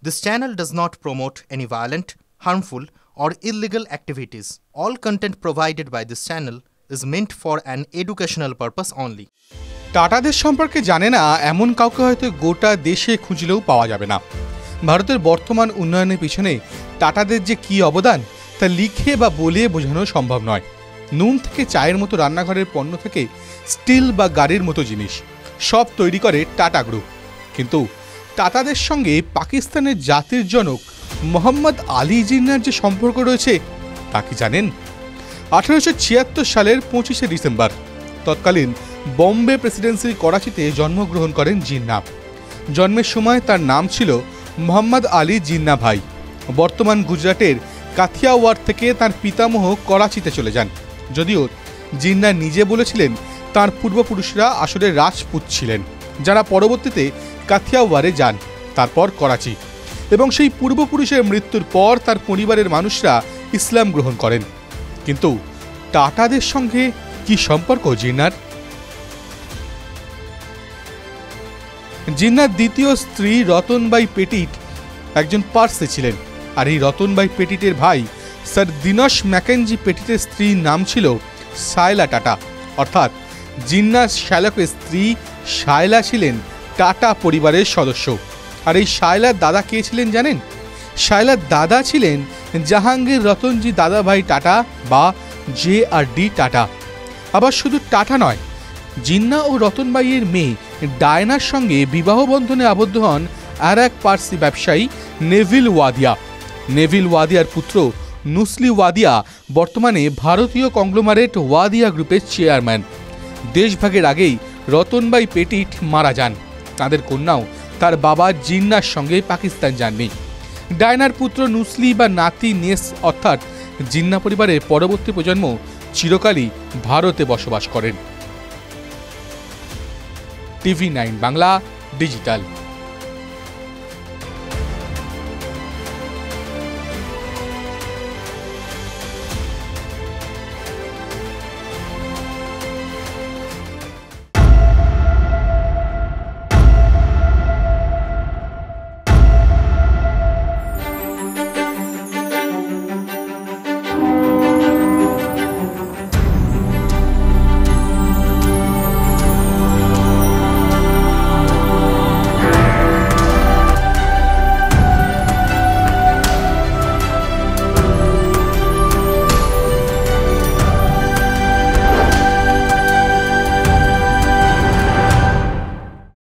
This channel does not promote any violent, harmful, or illegal activities. All content provided by this channel is meant for an educational purpose only. টাটাদের সম্পর্কে জানে না এমন কাউকে হয়তো গোটা দেশে খুঁজলেও পাওয়া যাবে না। ভারতের বর্তমান উন্নয়নের পিছনে টাটাদের যে কী অবদান তা লিখে বা বলে বোঝানো সম্ভব নয়। নুন থেকে চায়ের মতো রান্নাঘরের পণ্য থেকে স্টিল বা গাড়ির মতো জিনিস সব তৈরি করে টাটা গ্রুপ। কিন্তু টাটাদের সঙ্গে পাকিস্তানের জাতির জনক মোহাম্মদ আলী জিন্নার যে সম্পর্ক রয়েছে তা কি জানেন? 1876 সালের 25শে ডিসেম্বর তৎকালীন বম্বে প্রেসিডেন্সির করাচিতে জন্মগ্রহণ করেন জিন্না। জন্মের সময় তার নাম ছিল মোহাম্মদ আলী জিন্না ভাই। বর্তমান গুজরাটের কাথিয়াওয়াড় থেকে তার পিতামহ করাচিতে চলে যান। যদিও জিন্না নিজে বলেছিলেন তার পূর্বপুরুষরা আসলে রাজপুত ছিলেন, যারা পরবর্তীতে কাথিয়াওয়াড়ে যান, তারপর করাচি, এবং সেই পূর্বপুরুষের মৃত্যুর পর তার পরিবারের মানুষরা ইসলাম গ্রহণ করেন। কিন্তু টাটাদের সঙ্গে কি সম্পর্ক জিন্নার? জিন্নার দ্বিতীয় স্ত্রী রতনবাই পেটিট একজন পার্সি ছিলেন, আর এই রতনবাই পেটিটের ভাই স্যার দীনশ ম্যাকেঞ্জি পেটিটের স্ত্রীর নাম ছিল শায়লা টাটা। অর্থাৎ জিন্না শ্যালকের স্ত্রী শায়লা ছিলেন টাটা পরিবারের সদস্য। আর এই শায়লার দাদা কে ছিলেন জানেন? শায়লার দাদা ছিলেন জাহাঙ্গীর রতনজি দাদাভাই টাটা বা JRD টাটা। আবার শুধু টাটা নয়, জিন্না ও রতনবাইয়ের মেয়ে ডায়নার সঙ্গে বিবাহ বন্ধনে আবদ্ধ হন আর এক পার্সি ব্যবসায়ী নেভিল ওয়াদিয়া। নেভিল ওয়াদিয়ার পুত্র নুসলি ওয়াদিয়া বর্তমানে ভারতীয় কংগ্লোমারেট ওয়াদিয়া গ্রুপের চেয়ারম্যান। দেশভাগের আগেই রতনবাই পেটিট মারা যান। তাদের কন্যাও তার বাবা জিন্নার সঙ্গে পাকিস্তান যাননি। ডায়নার পুত্র নুসলি বা নাতি নেস অর্থাৎ জিন্না পরিবারের পরবর্তী প্রজন্ম চিরকালই ভারতে বসবাস করেন। TV9 Bangla digital.